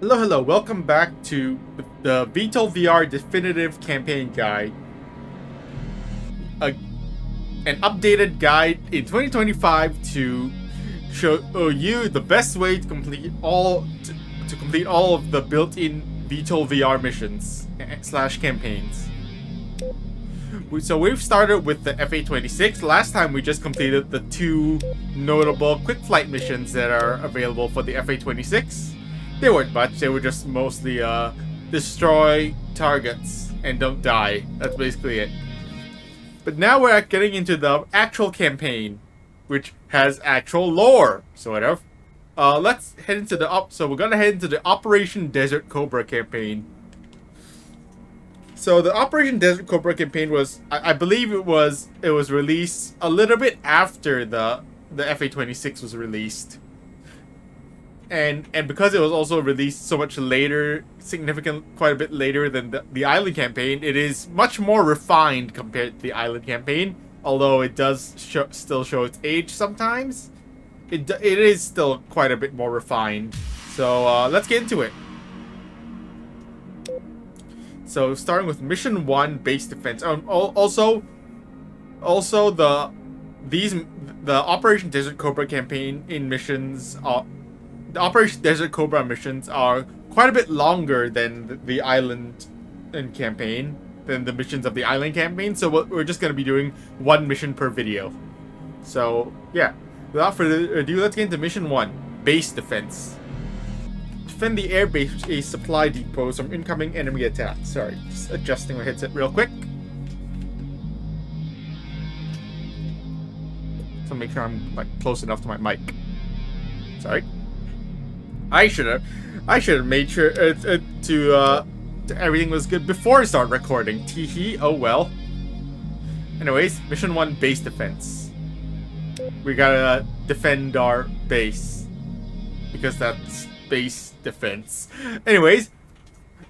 Hello, welcome back to the VTOL VR Definitive Campaign Guide. A, an updated guide in 2025 to show you the best way to complete all of the built-in VTOL VR missions slash campaigns. So we've started with the FA-26. Last time we just completed the two notable quick flight missions that are available for the FA-26. They weren't much, they were just mostly destroy targets and don't die. That's basically it. But now we're getting into the actual campaign, which has actual lore, sort of. Let's head into so we're gonna head into the Operation Desert Cobra campaign. So the Operation Desert Cobra campaign was, I believe it was released a little bit after the FA-26 was released. And because it was also released so much later, quite a bit later than the Island campaign, it is much more refined compared to the Island campaign. Although it does still show its age sometimes, it is still quite a bit more refined. So let's get into it. So starting with Mission 1, Base Defense. Also the Operation Desert Cobra campaign in missions the Operation Desert Cobra missions are quite a bit longer than the Island campaign, than the missions of the Island campaign. So we're just going to be doing one mission per video. So yeah, without further ado, let's get into Mission 1, Base Defense. Defend the airbase, a supply depot from incoming enemy attacks. Sorry, just adjusting my headset real quick. So make sure I'm close enough to my mic. Sorry. I should have made sure everything was good before I start recording. Teehee. Oh well. Anyways, Mission 1, Base Defense. We gotta defend our base because that's base defense. Anyways,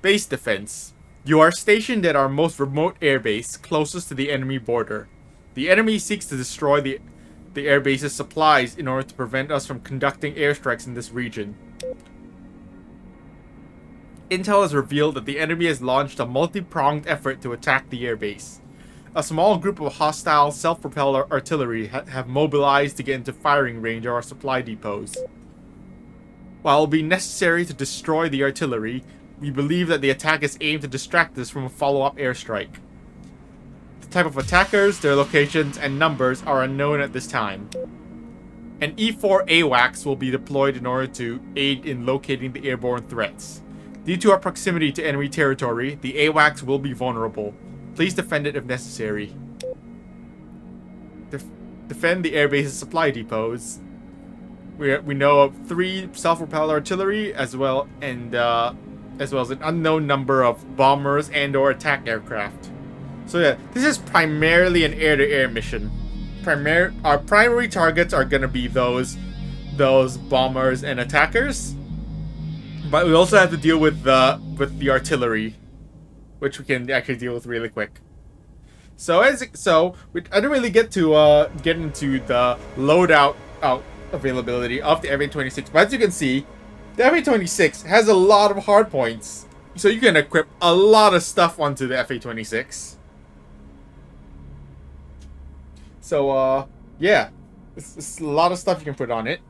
Base Defense. You are stationed at our most remote airbase, closest to the enemy border. The enemy seeks to destroy the airbase's supplies in order to prevent us from conducting airstrikes in this region. Intel has revealed that the enemy has launched a multi-pronged effort to attack the airbase. A small group of hostile self-propelled artillery have mobilized to get into firing range of our supply depots. While it will be necessary to destroy the artillery, we believe that the attack is aimed to distract us from a follow-up airstrike. The type of attackers, their locations, and numbers are unknown at this time. An E4 AWACS will be deployed in order to aid in locating the airborne threats. Due to our proximity to enemy territory, the AWACS will be vulnerable. Please defend it if necessary. Defend the airbase's supply depots. We know of 3 self-propelled artillery as well as an unknown number of bombers and/or attack aircraft. So yeah, this is primarily an air-to-air mission. Our primary targets are gonna be those bombers and attackers, but we also have to deal with the artillery, which we can actually deal with really quick. So I didn't really get into the loadout availability of the FA-26, but as you can see, the FA-26 has a lot of hardpoints, so you can equip a lot of stuff onto the FA-26. So, yeah. It's a lot of stuff you can put on it.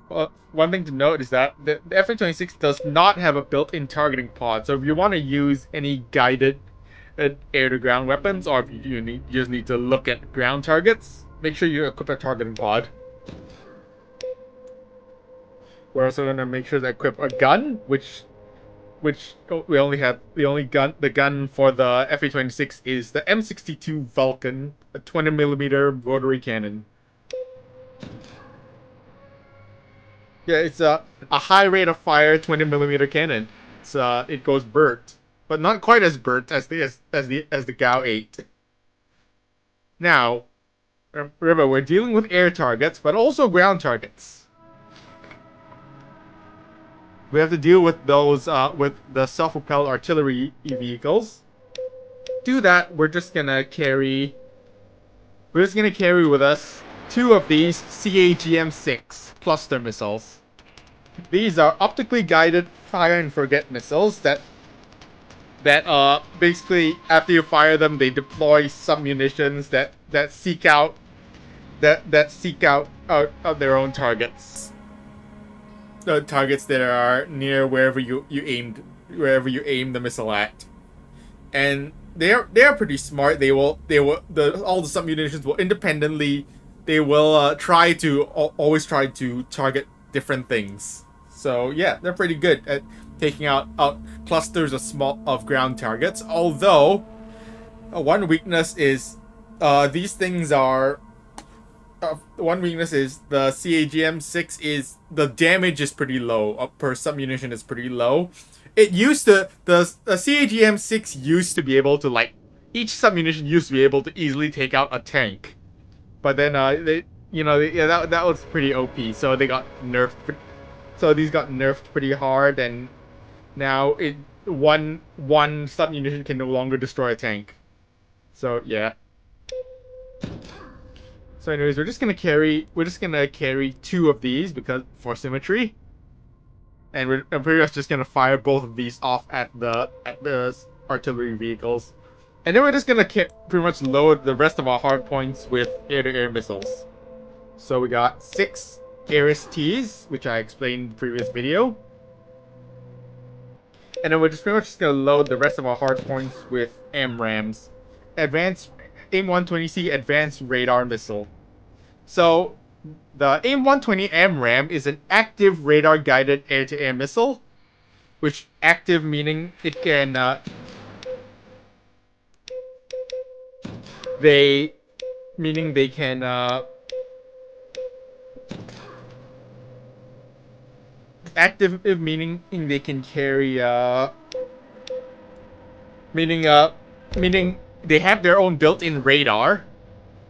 One thing to note is that the FA-26 does not have a built-in targeting pod, so if you want to use any guided air-to-ground weapons, or if you just need to look at ground targets, make sure you equip a targeting pod. We're also going to make sure to equip a gun, which the gun for the FA-26 is the M62 Vulcan, a 20mm rotary cannon. Yeah, it's a high rate of fire 20mm cannon. It goes burnt, but not quite as burnt as the GAU 8. Now, remember, we're dealing with air targets, but also ground targets. We have to deal with those with the self-propelled artillery vehicles. To do that, we're just gonna carry with us 2 of these CAGM-6 cluster missiles. These are optically guided fire and forget missiles that basically after you fire them they deploy some munitions that seek out their own targets. The targets that are near wherever you aim the missile at. And they're pretty smart. All the submunitions will independently always try to target different things. So yeah, they're pretty good at taking out clusters of ground targets. Although one weakness is these things are one weakness is the CAGM-6 is the damage is pretty low per submunition is pretty low. It used to the CAGM-6 used to be able to each submunition used to be able to easily take out a tank, but then that was pretty OP. So they got nerfed. So these got nerfed pretty hard, and now one submunition can no longer destroy a tank. So yeah. So anyways, we're just gonna carry 2 of these because for symmetry, and I'm pretty much just gonna fire both of these off at the artillery vehicles, and then we're just gonna pretty much load the rest of our hard points with air-to-air missiles. So we got 6 ARIS-Ts, which I explained in the previous video, and then we're just pretty much just gonna load the rest of our hard points with AMRAAMs, Advanced AIM-120C Advanced Radar Missile. So, the AIM-120 AMRAAM is an active radar-guided air-to-air missile, which active meaning it can they can active meaning they can carry meaning they have their own built-in radar.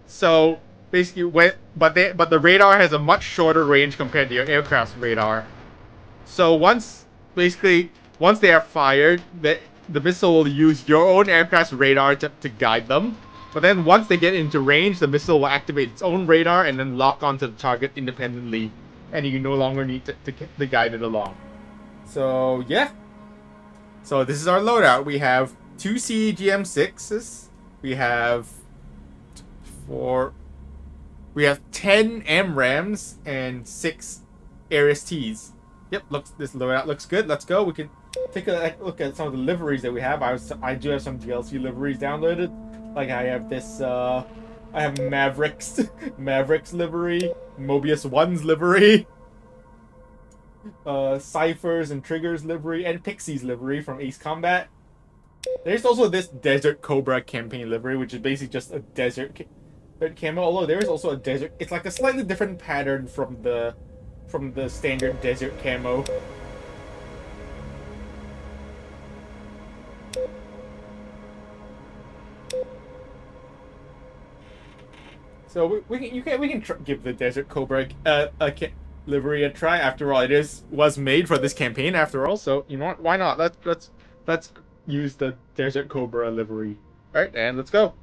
So basically, but the radar has a much shorter range compared to your aircraft's radar. So once they are fired, the missile will use your own aircraft's radar to guide them. But then once they get into range, the missile will activate its own radar and then lock onto the target independently, and you no longer need to guide it along. So yeah. So this is our loadout. We have 2 CEGM-6s. We have 10 AMRAAMs and 6 ARIS-Ts. Yep, this loadout looks good. Let's go. We can take a look at some of the liveries that we have. I do have some DLC liveries downloaded. Like I have this I have Mavericks livery, Mobius 1's livery, Cypher's and Trigger's livery, and Pixie's livery from Ace Combat. There's also this Desert Cobra campaign livery, which is basically just a desert camo. Although there is also a desert, it's like a slightly different pattern from the standard desert camo. So we can give the Desert Cobra livery a try. After all, was made for this campaign. After all, so you know what? Why not? Let's use the Desert Cobra livery. All right, and let's go.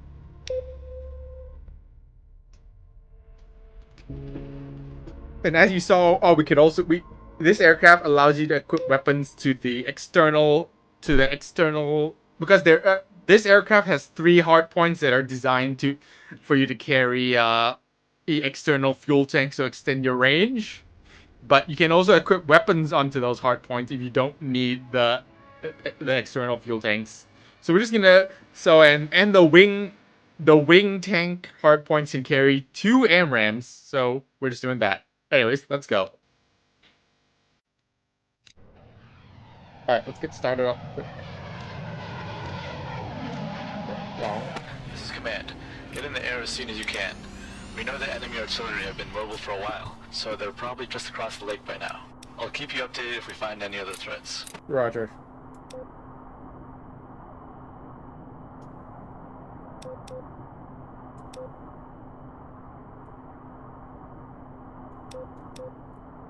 And as you saw, this aircraft allows you to equip weapons to the external because this aircraft has 3 hard points that are designed for you to carry the external fuel tanks to extend your range. But you can also equip weapons onto those hard points if you don't need the external fuel tanks. So we're just gonna and the wing tank hard points can carry 2 AMRAAMs. So we're just doing that. Anyways, let's go. Alright, let's get started off. Wow. This is Command. Get in the air as soon as you can. We know the enemy artillery have been mobile for a while, so they're probably just across the lake by now. I'll keep you updated if we find any other threats. Roger.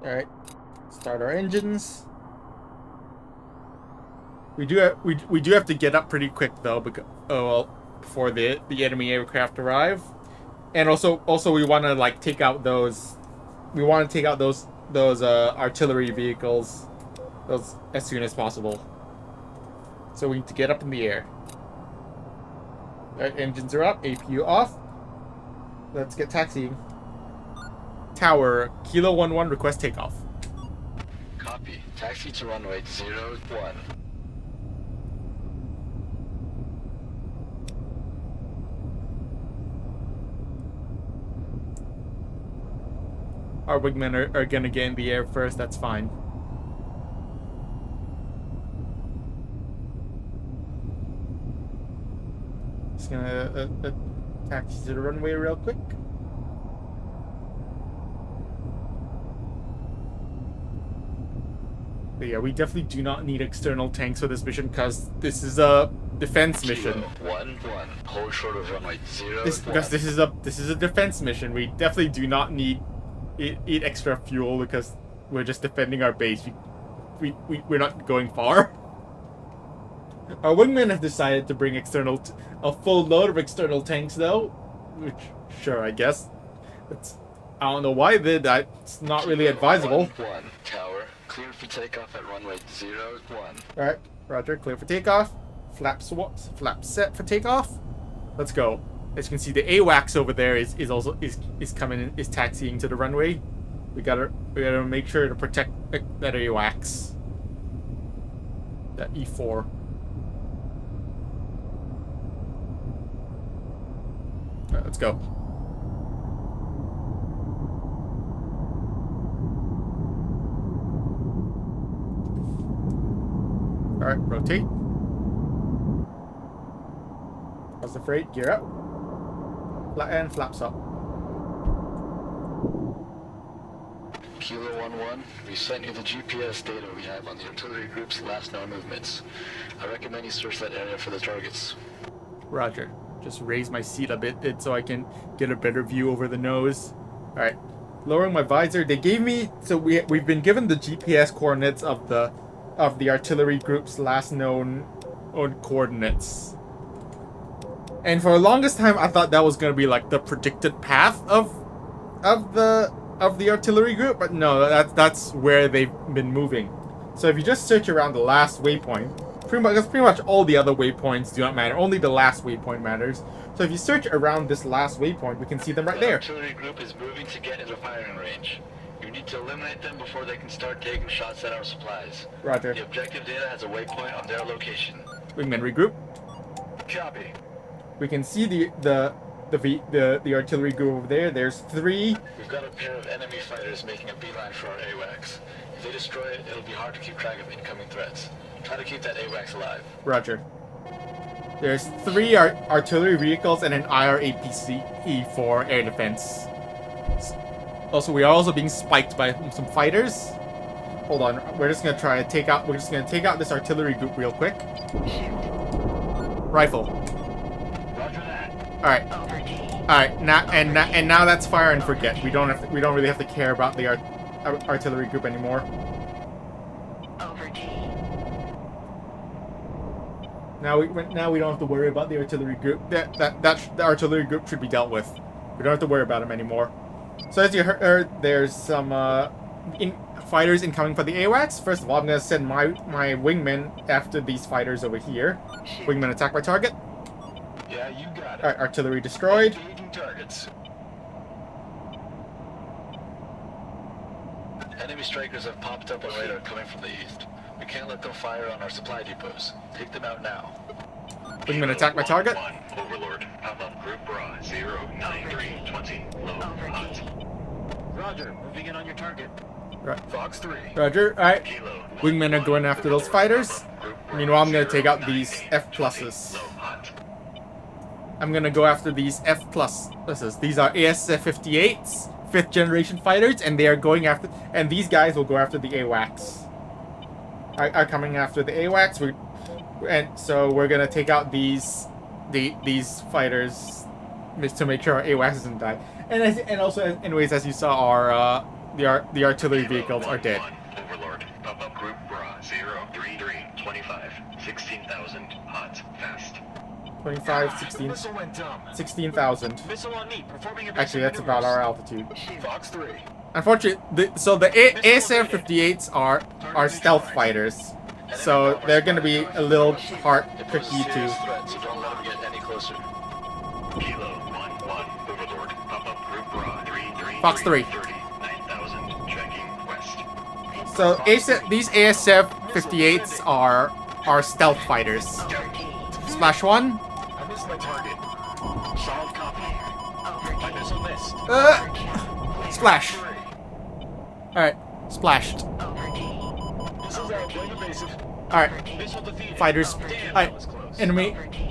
Alright, start our engines. We do have to get up pretty quick though, because before the enemy aircraft arrive, and also we want to take out those. We want to take out those those artillery vehicles those as soon as possible. So we need to get up in the air. Alright, engines are up, APU off. Let's get taxiing. Tower, Kilo 11, request takeoff. Copy. Taxi to runway 01. Our wingmen are gonna get in the air first, that's fine. Just gonna taxi to the runway real quick. But yeah, we definitely do not need external tanks for this mission because this is a defense mission. Kilo 11. Hold short of runway 01. Because this is a defense mission. We definitely do not need eat extra fuel because we're just defending our base. We're not going far. Our wingmen have decided to bring a full load of external tanks though, which sure I guess. I don't know why they did that. It's not really advisable. 1 tower, cleared for takeoff at runway 01. All right, Roger. Clear for takeoff. Flap set for takeoff. Let's go. As you can see, the AWACS over there is coming in, is taxiing to the runway. We gotta make sure to protect that AWACS. That E4. Alright, let's go. Alright, rotate. How's the freight? Gear up. And flaps up. Kilo 11, we sent you the GPS data we have on the artillery group's last known movements. I recommend you search that area for the targets. Roger. Just raise my seat a bit so I can get a better view over the nose. Alright. Lowering my visor. They gave me, so we've been given the GPS coordinates of the artillery group's last known coordinates. And for the longest time I thought that was gonna be like the predicted path of the artillery group, but no, that's where they've been moving. So if you just search around the last waypoint, pretty much all the other waypoints do not matter. Only the last waypoint matters. So if you search around this last waypoint, we can see them right there. The artillery group is moving to get into firing range. You need to eliminate them before they can start taking shots at our supplies. Roger. The objective data has a waypoint on their location. Wingmen regroup. Copy. We can see the artillery group over there. There's 3. We've got a pair of enemy fighters making a beeline for our AWACS. If they destroy it, it'll be hard to keep track of incoming threats. Try to keep that AWACS alive. Roger. There's 3 artillery vehicles and an IR-APC for air defense. Also, we are also being spiked by some fighters. Hold on, we're just gonna take out this artillery group real quick. Rifle. Roger that. All right. Now that's fire and forget. We don't really have to care about the artillery group anymore. Now we don't have to worry about the artillery group. The artillery group should be dealt with. We don't have to worry about them anymore. So as you heard, there's some fighters incoming for the AWACS. First of all, I'm gonna send my wingmen after these fighters over here. Wingmen attack my target. Yeah, you got it. Alright, artillery destroyed. Engaging targets. Enemy strikers have popped up on radar coming from the east. We can't let them fire on our supply depots. Take them out now. Wingmen attack my target. Overlord, up on Group Bra 09320. Low hot. Roger, moving in on your target. Right. Fox 3. Roger. Alright. Wingmen are going after those fighters. Meanwhile, I'm gonna take out these F pluses. I'm gonna go after these F pluses. These are AS-58s, 5th generation fighters, and they are going after. And these guys will go after the AWACS. Are coming after the AWACS. And so we're gonna take out these fighters to make sure our AWACS doesn't die. And also, anyways, as you saw, our the artillery vehicles are dead. Overlord, up Group Bra 03325, 16,000 hot fast. 25, 16,000. Actually, that's about our altitude. Fox 3. Unfortunately, so the ASF-58s are stealth fighters, so they're gonna be a little hard, They pose a tricky serious to. threat, so don't let them get any closer. Kilo 1-1, Overlord, pop-up group raw 333 Fox 3. 39,000, checking west. So these ASF-58s are stealth fighters. Splash 1. I missed my target. Solid copy. My missile missed. Splash. Alright, splashed. Missiles out, going evasive. Alright, Missile defeated. fighters. Damn, Alright, that was close.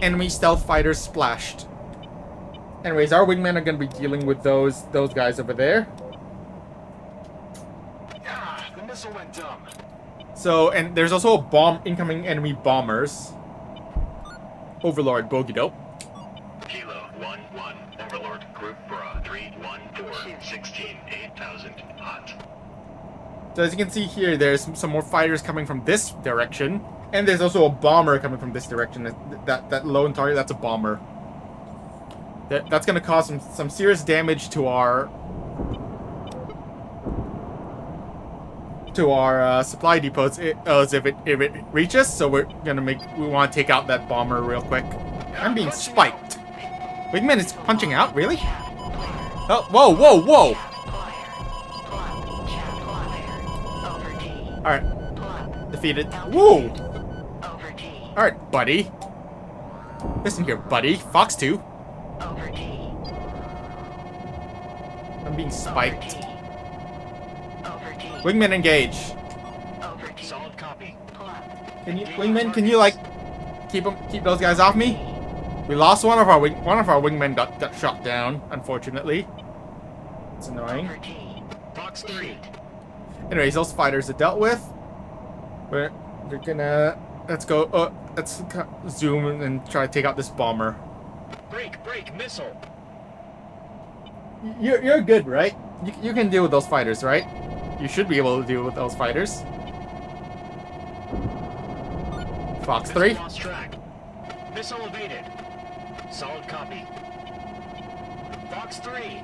enemy stealth fighters splashed. Anyways, our wingmen are gonna be dealing with those guys over there. Ah, the missile went dumb. So, and there's also a incoming enemy bombers. Overlord, bogey dope. Kilo 1-1, Overlord, group bra 314, 16, 8,000, hot. So as you can see here, there's some more fighters coming from this direction, and there's also a bomber coming from this direction. That lone target, that's a bomber. That's gonna cause some serious damage to our supply depots as if it reaches. So we want to take out that bomber real quick. I'm being spiked. Wingman is punching out, really? Oh, whoa! All right, defeated. Woo! All right, buddy. Listen here, buddy. Fox 2. I'm being spiked. Wingman engage. Solid copy. Wingman, can you like keep those guys off me? We lost one of our wingmen got shot down, unfortunately. It's annoying. Fox 3. Anyways, those fighters are dealt with. We're gonna let's go. Let's zoom and try to take out this bomber. Break, missile. You're good, right? You can deal with those fighters, right? You should be able to deal with those fighters. Fox 3. Lost track. Missile evaded. Solid copy. Fox 3.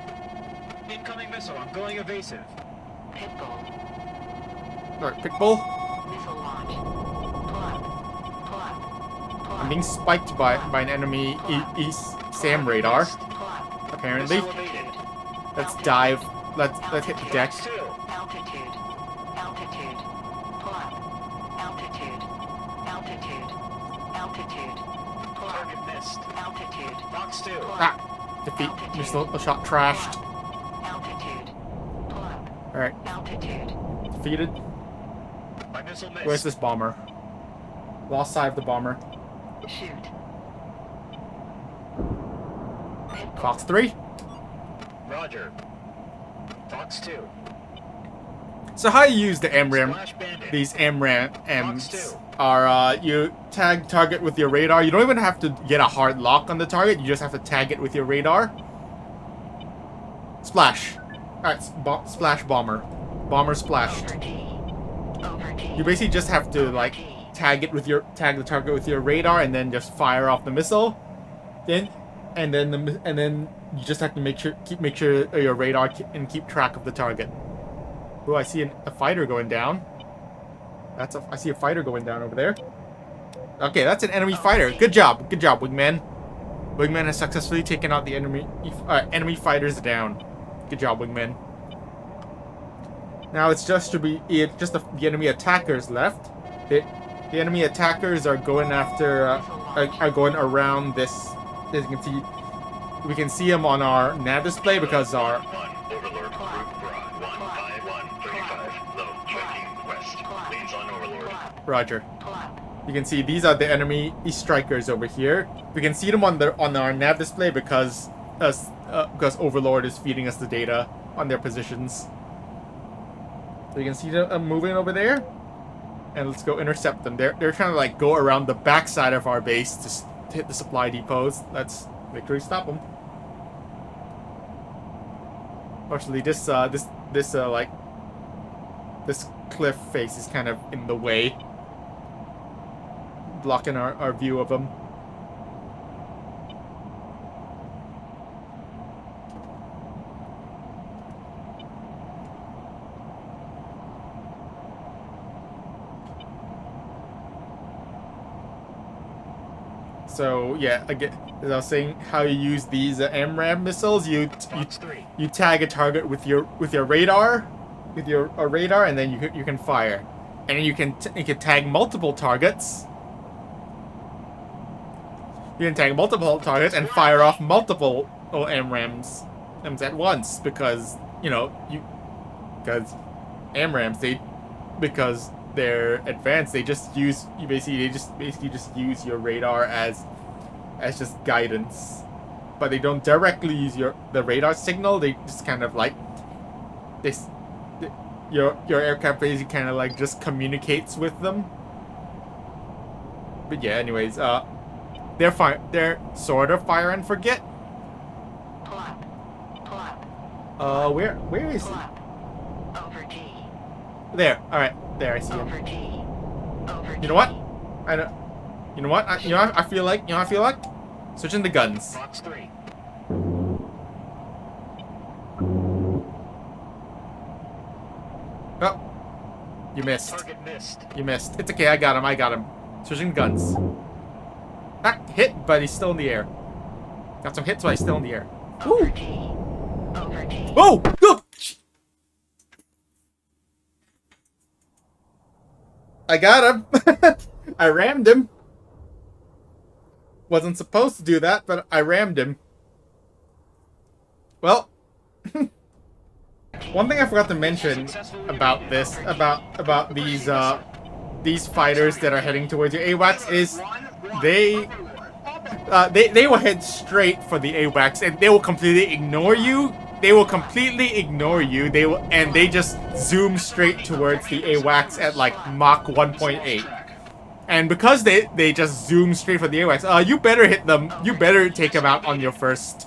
Incoming missile. I'm going evasive. Alright, Pitbull. I'm being spiked by an enemy East Sam radar. Apparently. Missile evaded. Let's dive. Let's hit the deck. Fox 2. Target missed. Fox 2. Ah! Defeat. Missile shot trashed. Alright. Defeated. My missile missed. Where's this bomber? Lost sight of the bomber. Fox 3. Roger. Fox 2. So how you use the MRAM, Splash bandit. these MRAMs Fox 2. are you tag target with your radar. You don't even have to get a hard lock on the target. You just have to tag it with your radar. Splash. Alright, splash bomber. Bomber splashed. You basically just have to like tag the target with your radar and then just fire off the missile. Then you just have to make sure your radar and keep track of the target. Oh, I see a fighter going down. I see a fighter going down over there. Okay, that's an enemy fighter. Good job, Wingman. Wingman has successfully taken out the enemy fighters down. Good job, Wingman. Now it's just the enemy attackers left. The enemy attackers are going after are going around this. As you can see, we can see them on our nav display because our Overlord, group bra 15135, low, checking west. Leads on Overlord. Roger. You can see these are the enemy strikers over here. We can see them on our nav display because Overlord is feeding us the data on their positions. So you can see them moving over there, and let's go intercept them. They're trying to like go around the backside of our base to hit the supply depots. Let's victory stop them. Fortunately, this cliff face is kind of in the way, blocking our view of them. So yeah, again, as I was saying, how you use these MRAM missiles, Fox 3. you tag a target with your radar, radar, and then you can fire, and you can tag multiple targets. You can tag multiple targets and fire off multiple MRAMs at once because because MRAMs because they're advanced, they just use basically just use your radar as just guidance, but they don't directly use the radar signal. They just kind of like this. Your aircraft basically kind of like just communicates with them. But yeah, anyways, they're sort of fire and forget. Pull up. Where is he? Pull up. Over T. There. All right. There, I see him. Over T. Over T. You know what? I don't. You know what? I feel like. Switching the guns. Fox 3. Oh, you missed. Target missed. You missed. It's okay. I got him. Switching guns. Ah, hit, but he's still in the air. Got some hits, but he's still in the air. Over Woo! T. Over T. Oh! Go! I got him. I rammed him. Wasn't supposed to do that, but I rammed him. Well, one thing I forgot to mention about this, about these fighters that are heading towards your AWACS is they will head straight for the AWACS and they will completely ignore you. They just zoom straight towards the AWACS at like Mach 1.8. And because they just zoom straight for the AWACS, you better hit them. You better take them out on your first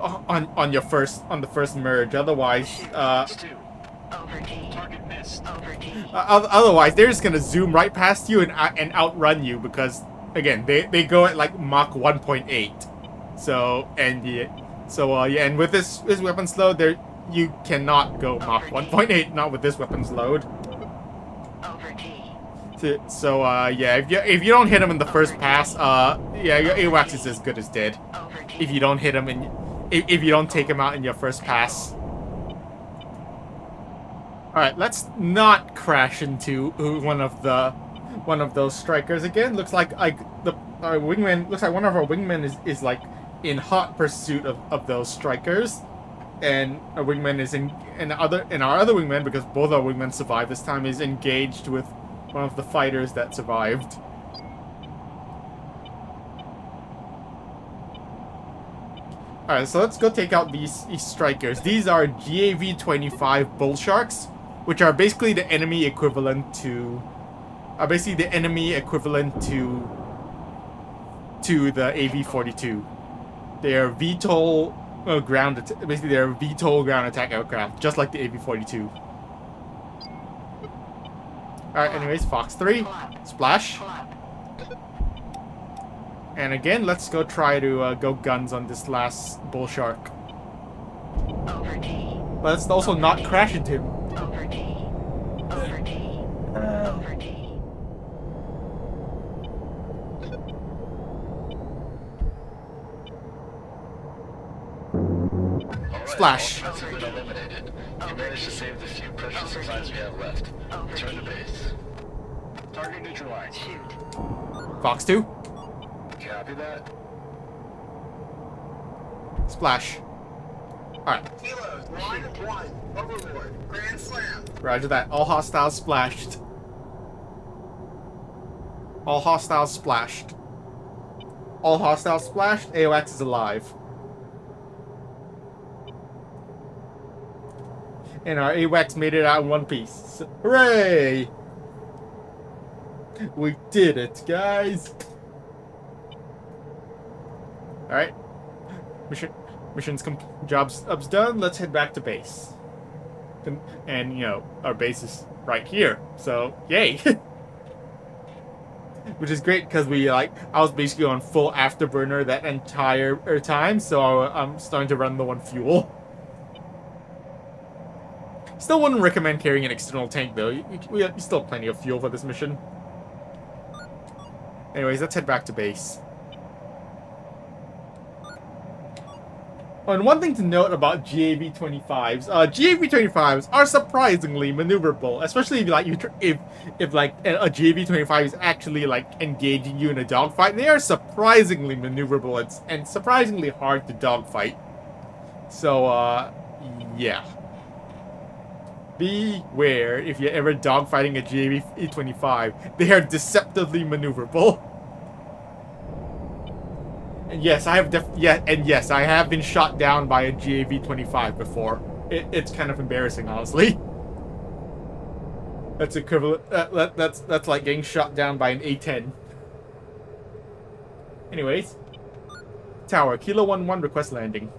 on the first merge. Otherwise, Over T. Target missed. Over T. otherwise they're just gonna zoom right past you and outrun you because again they go at like Mach 1.8. So and with this weapons load, you cannot go Mach 1.8. Not with this weapons load. Over T. So yeah, if you don't hit him in the first pass, yeah, your AWACS is as good as dead. Over T. If you don't hit him if you don't take him out in your first pass. All right, let's not crash into one of those strikers again. Looks like our wingman. Looks like one of our wingmen is like in hot pursuit of those strikers, and our wingman is our other wingman, because both our wingmen survived this time, is engaged with one of the fighters that survived. Alright, so let's go take out these strikers. These are GAV-25 bull sharks, which are basically the enemy equivalent to the AV-42. They are VTOL they're VTOL ground attack aircraft, just like the AV-42. Alright, anyways, Fox 3, splash. Pull up. And again, let's go try to go guns on this last bull shark. Over T. Let's also not crash into him. Over T. Over T. Over T. Splash. All threats have been eliminated. You managed to save the few precious supplies we have left. Return to base. Target neutralized. Shoot. Fox 2, Copy that. splash. Alright, Kilos, line of one, overlord, grand slam. roger that. All hostiles splashed. All hostiles splashed. All hostiles splashed. AOX is alive. And our AWACS made it out in one piece. Hooray! We did it, guys! Alright. Job's done. Let's head back to base. And, you know, our base is right here. So, yay! Which is great because I was basically on full afterburner that entire time, so I'm starting to run low on fuel. Still wouldn't recommend carrying an external tank, though. We still have plenty of fuel for this mission. Anyways, let's head back to base. And one thing to note about GAV-25s, GAV-25s are surprisingly maneuverable, especially if like if like a GAV-25 is actually like engaging you in a dogfight. They are surprisingly maneuverable and surprisingly hard to dogfight. So yeah, beware if you're ever dogfighting a GAV-25. They are deceptively maneuverable. And yes, I have been shot down by a GAV-25 before. It's kind of embarrassing, honestly. That's equivalent. That's like getting shot down by an A-10. Anyways, tower Kilo 1-1 request landing.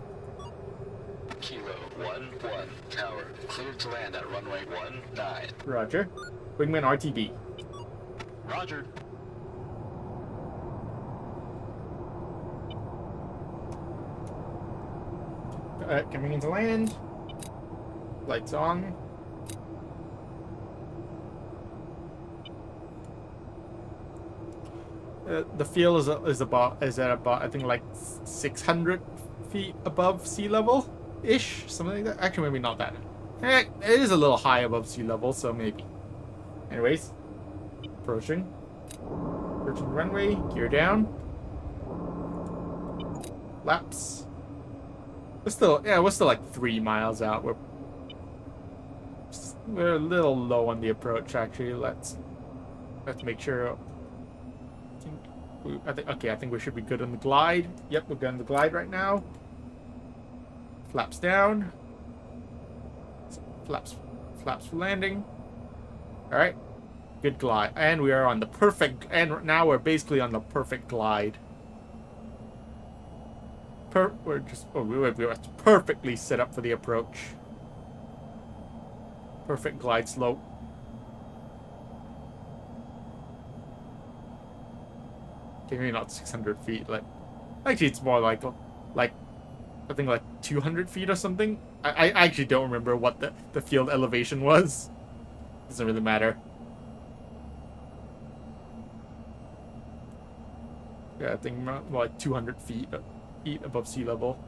Kilo 1-1, tower, cleared to land at runway 19. Roger. Wingman RTB. Roger. Coming into land. Lights on. The field is at about I think like 600 feet above sea level ish, something like that. Actually, maybe not that. It is a little high above sea level, so maybe. Anyways, approaching runway, gear down. Laps. We're still like 3 miles out. We're a little low on the approach actually. Let's make sure. I think we should be good on the glide. Yep, we're good on the glide right now. Flaps down. Flaps for landing. All right, good glide, and we are on the perfect. And now we're basically on the perfect glide. We're perfectly set up for the approach. Perfect glide slope. Okay, maybe not 600 feet. Like, actually, it's more like I think like 200 feet or something. I actually don't remember what the field elevation was. Doesn't really matter. Yeah, I think more like 200 feet above sea level.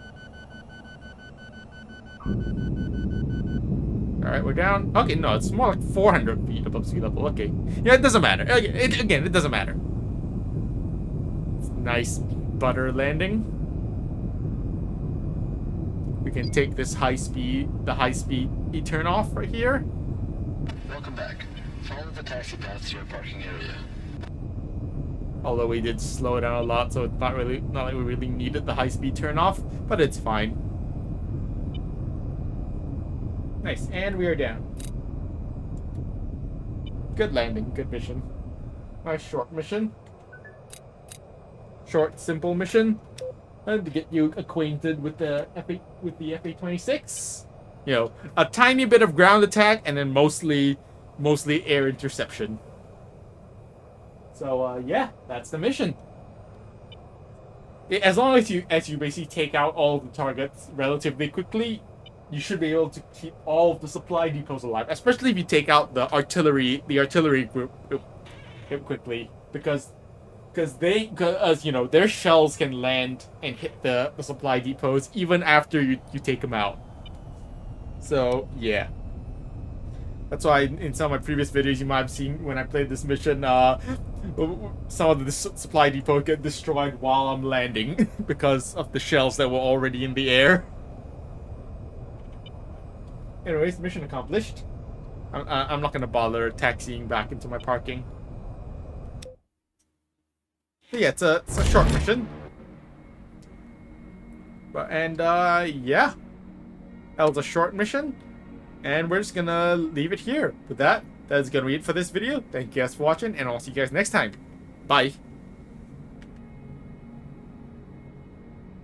Alright, we're down. Okay, no, it's more like 400 feet above sea level. Okay. Yeah, it doesn't matter. Again, it doesn't matter. It's nice butter landing. We can take this the high speed turn off right here. Welcome back. Follow the taxi path to your parking area. Although we did slow down a lot, so it's not like we really needed the high speed turn off, but it's fine. Nice, and we are down. Good landing, good mission. Nice short mission. Short, simple mission. To get you acquainted with the FA-26. You know, a tiny bit of ground attack, and then mostly air interception. So yeah, that's the mission. As long as you basically take out all the targets relatively quickly, you should be able to keep all of the supply depots alive. Especially if you take out the artillery group quickly, because you know, their shells can land and hit the supply depots even after you take them out. So yeah. That's why in some of my previous videos you might have seen when I played this mission, some of the supply depot get destroyed while I'm landing because of the shells that were already in the air. Anyways, mission accomplished. I'm not gonna bother taxiing back into my parking. But yeah, it's a short mission. Yeah, that was a short mission. And we're just gonna leave it here. With that, that's gonna be it for this video. Thank you guys for watching, and I'll see you guys next time. Bye.